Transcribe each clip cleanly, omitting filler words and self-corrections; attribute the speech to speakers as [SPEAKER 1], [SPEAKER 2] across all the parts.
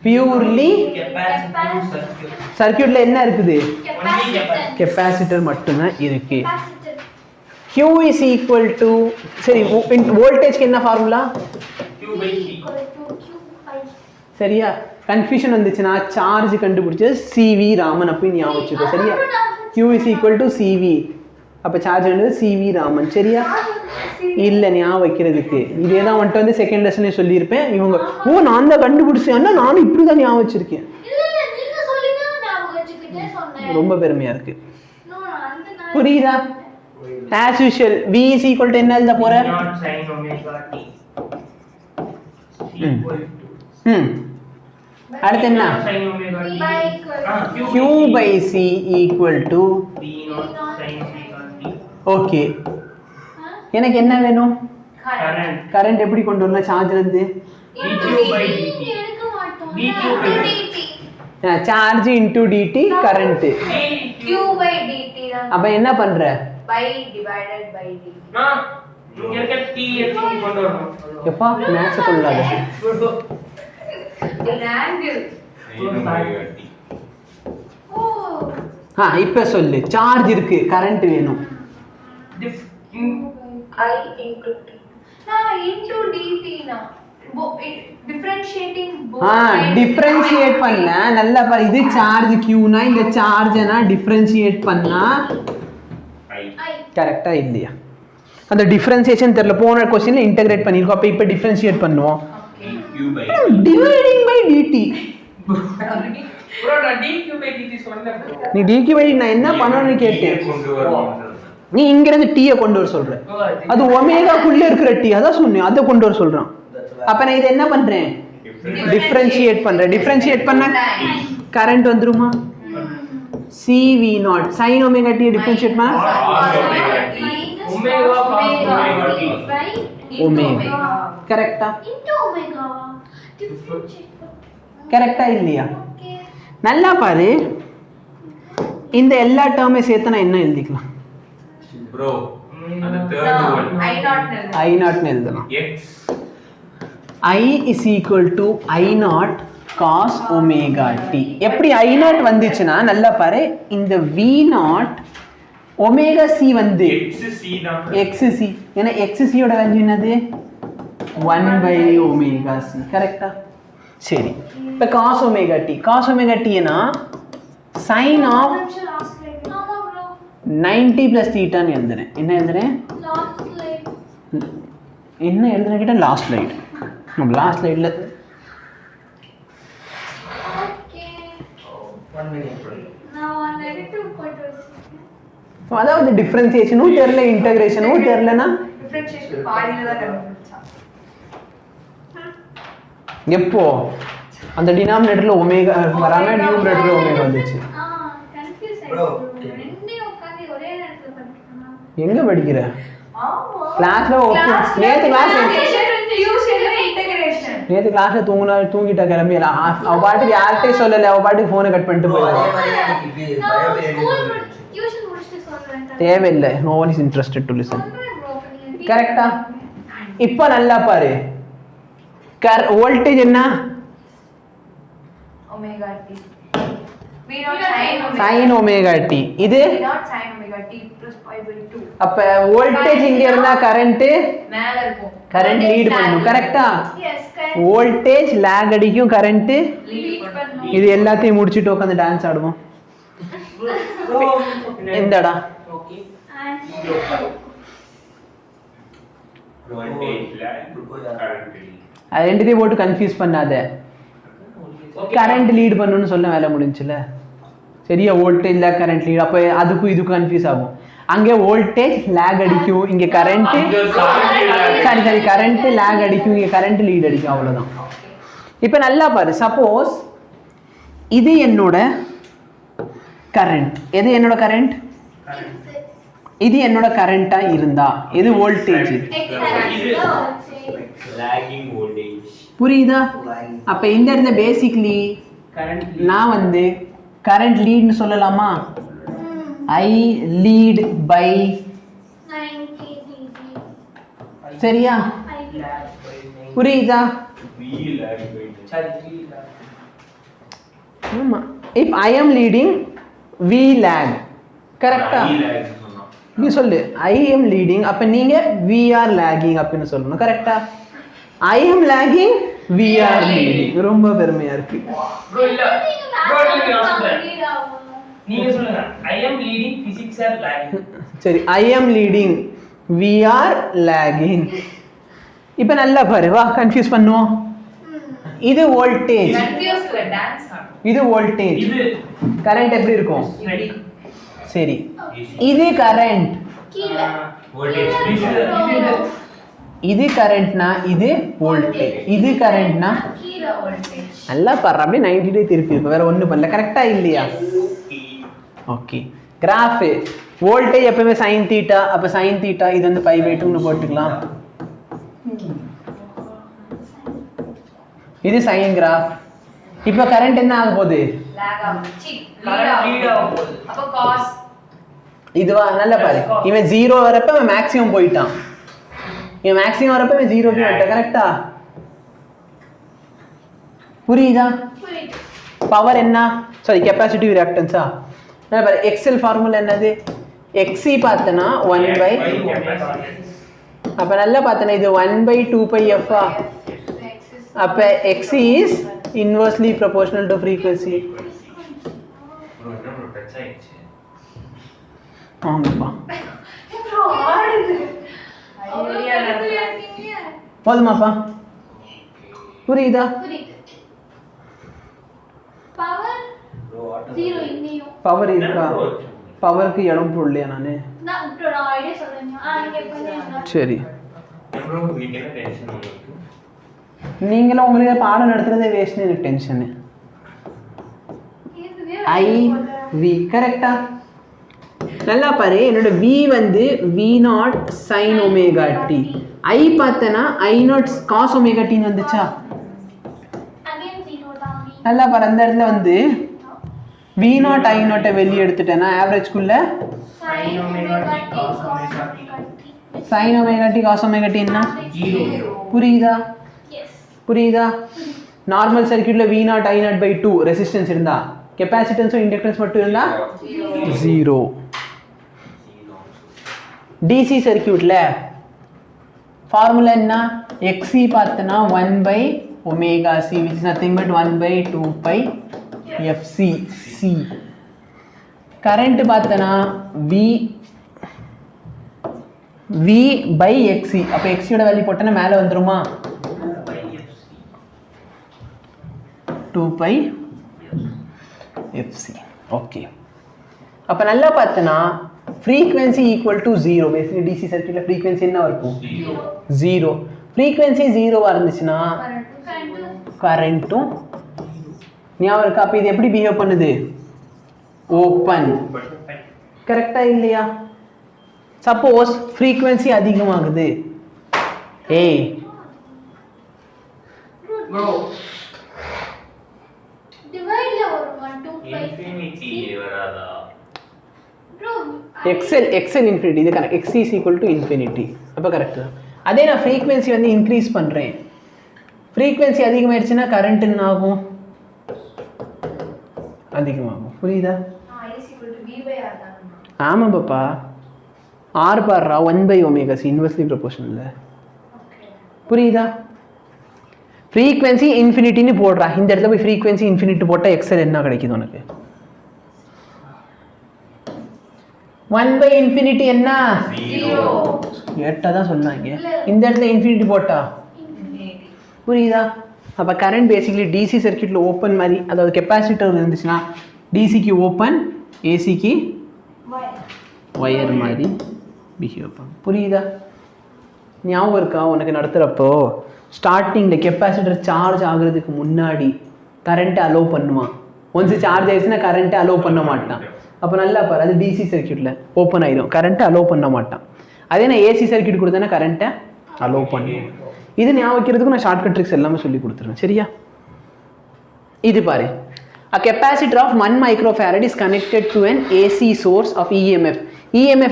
[SPEAKER 1] Purely
[SPEAKER 2] capacitive circuit.
[SPEAKER 1] சர்க்யூட்ல என்ன இருக்குது? Capacitor மட்டும் தான் இருக்கு. Q is equal to சரி வோல்டேஜ்க்கு என்ன ஃபார்முலா?
[SPEAKER 2] Q by C.
[SPEAKER 1] சரியா? கன்ஃபியூஷன் வந்துச்சுனா சார்ஜ் கண்டுபிடிச்சது CV ராமன் அப்படி ஞாபகம் வச்சுக்கோ. சரியா? Q is equal to CV. அப்ப சார்ஜ் வந்து CV ராமன். சரியா? இல்ல ஞாபகம் வைக்கிறதுக்கு இதே தான் வந்துட்டு வந்து செகண்ட் லெசன்ல சொல்லி இருப்பேன். இவங்க நான் தான் கண்டுபிடிச்சேன்னா நானும் இப்படி தான் ஞாபகம் வச்சிருக்கேன்.
[SPEAKER 3] நீங்க சொல்லிங்க ஞாபகம் வச்சிட்டே சொன்னேன்.
[SPEAKER 1] ரொம்ப பெருமையா இருக்கு. புரியுதா? as usual V is equal to என்ன எழுத போற?
[SPEAKER 2] Not sin omega t. Equal to.
[SPEAKER 1] அடுத்து என்ன?
[SPEAKER 2] Sin omega t.
[SPEAKER 1] Q by C equal to
[SPEAKER 2] V not sin omega t.
[SPEAKER 1] Okay. எனக்கு என்ன வேணும்?
[SPEAKER 2] Current.
[SPEAKER 1] கரண்ட் எப்படி கொண்டு வரலாம் சார்ஜ்ல இருந்து?
[SPEAKER 2] dq by dt. dq by dt.
[SPEAKER 1] Charge into dt current.
[SPEAKER 3] q by dt தான்.
[SPEAKER 1] அப்ப என்ன பண்ற?
[SPEAKER 3] by divided by dt.
[SPEAKER 2] இங்க இருக்க t எப்படி கொண்டு வரணும்?
[SPEAKER 1] எப்பா மேட்ச் கொள்ளாத.
[SPEAKER 3] Angle.
[SPEAKER 1] இப்ப சொல்லு. சார்ஜ் இருக்கு, கரண்ட் வேணும்.
[SPEAKER 3] I into t. Into dt na. Differentiating both.
[SPEAKER 1] Differentiate பண்ண நல்லா பாரு. இது சார்ஜ் Q னா இந்த சார்ஜ்னா டிஃபரன்ஷியேட் பண்ணா கரெக்ட்டா இல்லையா? அந்த டிஃபரன்ஷியேஷன் தெரியல. போன क्वेश्चनல இன்டகிரேட் பண்ணிருக்கோம். அப்ப இப்ப டிஃபரன்ஷியேட் பண்ணுவோம்.
[SPEAKER 2] q by
[SPEAKER 1] dividing by dt.
[SPEAKER 2] bro நான் dq by dt சொன்னேன்.
[SPEAKER 1] நீ dq by நான் என்ன பண்ணனும்னு கேட்டேன்.
[SPEAKER 2] கொண்டு வரணும்.
[SPEAKER 1] நீ இங்க இருந்து t கொண்டு வர சொல்ற. அது ஒமேகா குள்ள இருக்கிற t அதான் சொன்னேன். அத கொண்டு வர சொல்றான். அப்ப நான் இத என்ன பண்றேன்? டிஃபரன்ஷியேட் பண்றேன். டிஃபரன்ஷியேட் பண்ணா கரண்ட் வந்துருமா? CV0 sin omega t differentiate பண்ணா
[SPEAKER 2] omega cos omega t
[SPEAKER 3] by
[SPEAKER 1] omega. கரெக்ட்டா?
[SPEAKER 3] into omega. Differentiate.
[SPEAKER 1] கரெக்ட்டா இல்லையா?
[SPEAKER 3] Okay.
[SPEAKER 1] நல்லா பாரு. இந்த எல்லா டேர்மே சேர்த்து நான் என்ன எழுதிக்கலாம்?
[SPEAKER 4] bro அந்த third one
[SPEAKER 1] I0 னு எழுதலாம்.
[SPEAKER 4] x
[SPEAKER 1] I is equal to I0 cos omega t. எப்படி I0 வந்துச்சுனா நல்லா பாரு. இந்த V0 omega c வந்து
[SPEAKER 4] xc தான்
[SPEAKER 1] xc. ஏனா xc யோட வேல்யூ என்னது? 1 by omega c. கரெக்ட்டா? சரி. இப்ப cos omega t. cos omega t னா sin of 90 plus theta னு எழுதுறேன். என்ன எழுதுறேன்?
[SPEAKER 3] Last slide.
[SPEAKER 1] என்ன எழுதுறேன் கிட்ட லாஸ்ட் ஸ்லைட். நம்ம last ஸ்லைட்ல
[SPEAKER 3] Okay.
[SPEAKER 2] 1 minute.
[SPEAKER 3] Now on negative quarters.
[SPEAKER 1] அதாவது டிஃபரன்ஷியேஷனும் தெரியல, இன்டகிரேஷனும் தெரியலனா
[SPEAKER 3] Differentiation பாதியில தான் கண்டுபிடிச்சா.
[SPEAKER 1] எப்போ அந்த டினாமினேட்டர்ல ஒமேகா வராம நியூமரேட்டர்ல ஒமேகா வந்துச்சு.
[SPEAKER 3] கன்ஃபியூஸ் ஆயிடுச்சு. ரெண்டே உட்கார்ந்து ஒரே நேரத்துல படிக்கணும்.
[SPEAKER 1] எங்க படிக்கிற?
[SPEAKER 3] ஆமா.
[SPEAKER 1] கிளாஸ்ல நேத்து கிளாஸ்ல தூங்கிட்டா கிளம்பிடா. அவ பாட்டுக்கு யார்கிட்டயும் சொல்லல. அவ பாட்டுக்கு போனை கட் பண்ணிட்டு போயிடுவா. தேவையில்லை. No one is interested to listen. கரெக்டா? இப்போ நல்லா பாரு. வோல்டேஜ் என்ன?
[SPEAKER 3] omega t.
[SPEAKER 1] sin omega t. இது
[SPEAKER 3] sin omega t plus pi by 2.
[SPEAKER 1] அப்ப வோல்டேஜ் இங்க இருந்தா கரண்ட்
[SPEAKER 3] மேல இருக்கும்.
[SPEAKER 1] கரண்ட் லீட் பண்ணும். கரெக்ட்டா?
[SPEAKER 3] Yes, correct.
[SPEAKER 1] வோல்டேஜ் லாக் அடிக்கும், கரண்ட்
[SPEAKER 3] லீட் பண்ணும்.
[SPEAKER 1] இது எல்லாத்தையும் முடிச்சிட்டு உட்கார்ந்து டான்ஸ் ஆடுவோம். இந்தடா
[SPEAKER 2] Okay.
[SPEAKER 4] voltage lag current lead
[SPEAKER 1] அது ரெண்டுத்தையும் போட்டு கன்ஃபியூஸ் பண்ணாத. கரண்ட் லீட் பண்ணனும்னு சொல்ல வேலை முடிஞ்சுல. சரியா? Voltage lag current lead. அப்ப அதுக்கு இதுக்கு கன்ஃபியூஸ் ஆகும். அங்க வோல்டேஜ் லாக் அடிக்கும், இங்க கரண்ட் சரி கரண்ட் லாக் அடிக்கும், இங்க கரண்ட் லீட் அடிக்கும். அவ்வளவுதான். இப்போ நல்லா பாரு. சப்போஸ் இது என்னோட கரண்ட். எது என்னோட கரண்ட்? இது என்னோட கரண்டா இருந்தா இது வோல்டேஜ்.
[SPEAKER 4] lagging voltage
[SPEAKER 1] புரியுதா? அப்ப இந்த இடத்துல பேசிக்கலி நான் வந்து கரண்ட் லீட்னு சொல்லலாமா? I lead by
[SPEAKER 3] 90 dB.
[SPEAKER 1] சரியா? புரியுதா?
[SPEAKER 4] v lag by
[SPEAKER 2] சரி
[SPEAKER 1] ஆமா if I am leading we lag கரெக்ட்டா நீ சொல்லு I am leading அப்ப நீங்க we are lagging அப்படினு சொல்லணும் கரெக்ட்டா I am lagging we are leading ரொம்ப பெருமையா இருக்கு
[SPEAKER 2] bro இல்ல bro நான் சொல்றேன் நீங்க சொல்லுங்க I am leading physics are lagging
[SPEAKER 1] சரி I am leading we are lagging இப்போ நல்லா பாரு வா கன்ஃபியூஸ் பண்ணுவோம் இது வோல்டேஜ்
[SPEAKER 2] கன்ஃபியூஸ்ல டான்ஸ் ஆடு
[SPEAKER 1] இது வோல்டேஜ்
[SPEAKER 2] இது
[SPEAKER 1] கரண்ட் எப்படி இருக்கும்
[SPEAKER 2] ரெடி
[SPEAKER 1] சரி இது கரண்ட்
[SPEAKER 3] கீழ
[SPEAKER 4] voltage
[SPEAKER 1] இது கரண்ட்னா இது வோல்டேஜ் இது கரண்ட்னா
[SPEAKER 3] கீழ வோல்டேஜ்
[SPEAKER 1] நல்லா பாரு அப்படியே 90 டிகிரி திருப்பி இருக்கு வேற ஒண்ணும் பண்ணல கரெக்ட்டா இல்லையா ஓகே கிராஃப் வோல்டேஜ் எப்பவுமே sin θ அப்ப sin θ இது வந்து π/2 னு போட்டுக்கலாம் இது sin கிராஃப் இப்போ கரண்ட் என்ன ஆக போகுது
[SPEAKER 2] லாக் ஆகும் லீட் ஆகும் அப்ப காஸ்
[SPEAKER 1] இதுவா நல்லா பாரு இவன் 0 வரப்ப அவன் மேக்ஸிமம் போயிட்டான் இவன் மேக்ஸிமம் வரப்ப இவன் 0 க்கு வந்துட்டான் கரெக்ட்டா புரியுதா
[SPEAKER 3] புரியுது
[SPEAKER 1] பவர் என்ன சாரி கெபாசிட்டிவ் ரியாக்டன்ஸா நல்லா பாரு எக்ஸல் ஃபார்முலா என்னது xc பார்த்தனா 1 அப்ப நல்லா பார்த்தனா இது 1/2πf அப்ப xc is inversely proportional to frequency
[SPEAKER 4] bro என்ன டச் ஆயிடுச்சு
[SPEAKER 1] ஆமாப்பா
[SPEAKER 3] bro ஆடுது
[SPEAKER 2] ஐடியா
[SPEAKER 3] இருக்கீங்க
[SPEAKER 1] போதுமாப்பா புரியுதா
[SPEAKER 3] புரியுது பவர் 0 இங்கேயும்
[SPEAKER 1] பவர் இருக்கா பவருக்கு இடம் போடலையா நானு
[SPEAKER 3] நான் ஐடியா சொல்றேன் இங்க பண்ணுங்க
[SPEAKER 1] சரி
[SPEAKER 4] bro நீங்க என்ன டென்ஷன் உங்களுக்கு
[SPEAKER 1] நீங்களும் உங்களுக்கு பாடம் நடத்துறதே வேஸ்ட் எனக்கு டென்ஷன் ஐ வி கரெக்டா நல்லா பாரு என்னோட v வந்து v0 sin omega t i பார்த்தனா i0 cos omega t ன்னு வந்துச்சா
[SPEAKER 3] அகைன் 0 தான்
[SPEAKER 1] நல்லா பாரு அந்த இடத்துல வந்து v0 i0 வெளிய எடுத்துட்டேனா ஆவரேஜ் குள்ள
[SPEAKER 3] sin omega t cos omega t
[SPEAKER 1] sin omega t cos omega t என்ன
[SPEAKER 2] 0
[SPEAKER 1] புரியுதா
[SPEAKER 3] yes
[SPEAKER 1] புரியுதா நார்மல் சர்க்யூட்ல v0 i0/2 ரெசிஸ்டன்ஸ் இருந்தா கெபாசிட்டன்ஸும் இண்டக்டன்ஸ் மட்டும் இருந்தா 0 DC சர்க்யூட்ல ஃபார்முலா என்ன xc பார்த்தனா 1/ωc which is nothing but 1/2π fc c current பார்த்தனா v/xc அப்ப xc யோட வேல்யூ போட்டனா மேல வந்துருமா 2π fc ஓகே அப்ப நல்லா பார்த்தனா frequency equal to 0 basically DC சர்க்யூட்ல frequency என்ன இருக்கும் 0 frequency 0 ஆ இருந்துச்சுனா கரண்ட்டும் ஞாபகம் இருக்கா அப்ப இது எப்படி பிஹேவ் பண்ணுது ஓபன் கரெக்ட்டா இல்லையா சப்போஸ் frequency அதிகமாகுது ஏய்
[SPEAKER 2] bro
[SPEAKER 3] டிவைட்ல ஒரு 1 2
[SPEAKER 4] இன்ஃபினிட்டி வராதா
[SPEAKER 3] bro
[SPEAKER 1] எக்ஸல் இன்ஃபினிட்டி இது correct xc is equal to infinity அப்ப கரெக்ட் தான் அதே நான் frequency வந்து இன்க்ரீஸ் பண்றேன் frequency அதிகமாயிருச்சுனா கரண்ட் என்ன ஆகும் அதிகமாகும் புரியுதா
[SPEAKER 2] is equal to v/r தானா
[SPEAKER 1] ஆமா பாப்பா r பாறா 1/ωc இன்வெர்ஸ்லி ப்ரொபோர்ஷனல் புரியுதா frequency இன்ஃபினிட்டின்னு போடுறா இந்த இடத்துல போய் frequency இன்ஃபினிட்டி போட்டா எக்ஸல் என்ன கிடைக்குது உனக்கு 1/∞ என்ன
[SPEAKER 2] 0
[SPEAKER 1] கேட்டா தான் சொன்னாங்க இந்த இடத்துல இன்ஃபினிட்டி போட்டா புரியுதா அப்ப கரண்ட் பேசிக்கலி டிசி சர்க்யூட்ல ஓபன் மாதிரி அதாவது கெபாசிட்டர் இருந்துச்சுன்னா டிசிக்கு ஓபன் ஏசிக்கு ஒயர் மாதிரி பிஹேவ் பண்ணும் புரியுதா ஞாபகம் இருக்கா உனக்கு நடத்துகிறப்போ ஸ்டார்டிங்கில் கெப்பாசிட்டர் சார்ஜ் ஆகுறதுக்கு முன்னாடி கரண்ட்டை அலோவ் பண்ணுவான் ஒன்ஸ் சார்ஜ் ஆயிடுச்சுன்னா கரண்ட்டை அலோவ் பண்ண மாட்டான் அப்போ நல்லா பாரு அது டிசி சர்க்யூட்டில் ஓப்பன் ஆயிடும் கரண்ட்டை அலோவ் பண்ண மாட்டான் அதே நான் ஏசி சர்க்யூட் கொடுத்தேன்னா கரண்ட்டை அலோவ் பண்ணுவேன் இது ஞாபகம் வைக்கிறதுக்கு நான் ஷார்ட்கட் ட்ரிக்ஸ் எல்லாமே சொல்லி கொடுத்துருவேன் சரியா இது பாரு a capacitor of 1 microfarad is connected to an AC source of EMF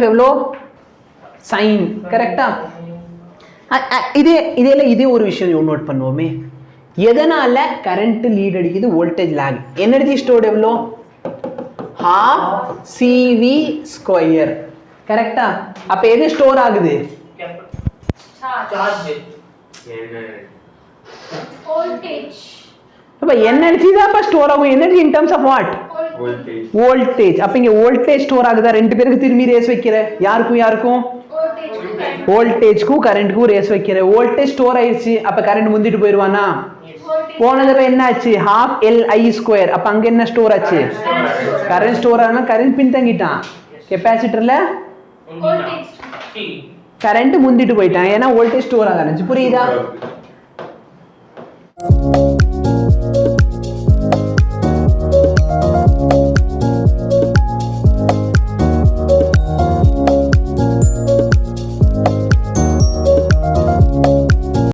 [SPEAKER 1] எவ்வளோ சைன் கரெக்டா இதே ஒரு விஷயம் நோட் பண்ணுவோமே எதனால கரண்ட் லீட் அடிக்குது வோல்டேஜ் லேக் எனர்ஜி ஸ்டோர்ட் எவ்வளோ half CV ஸ்கொயர் கரெக்டா அப்ப எது ஸ்டோர் ஆகுது
[SPEAKER 2] சார்ஜ்
[SPEAKER 3] வோல்டேஜ்
[SPEAKER 1] அப்ப எனர்ஜி தான் அப்ப ஸ்டோர் ஆகும் energy in terms of what
[SPEAKER 4] voltage
[SPEAKER 1] voltage அப்ப இங்க வோல்டேஜ் ஸ்டோர் ஆகுதா ரெண்டு பேருக்கு திரும்பி ரேஸ் வைக்கிற யாருக்கும் வோல்டேஜ்க்கும் கரண்ட்க்கும் ரேஸ் வைக்கிற வோல்டேஜ் ஸ்டோர் ஆயிடுச்சு அப்ப கரண்ட் முந்திட்டு போயிடுவானா போனதப்ப என்ன ஆச்சு half LI ஸ்கொயர் அப்ப அங்க என்ன ஸ்டோர் ஆச்சு கரண்ட் ஸ்டோர் ஆனா கரண்ட் பின்தங்கிட்டான் கெபாசிட்டர்ல கரண்ட் முந்திட்டு போயிட்டான் ஏன்னா வோல்டேஜ் ஸ்டோர் ஆக ஆரம்பிச்சு புரியுதா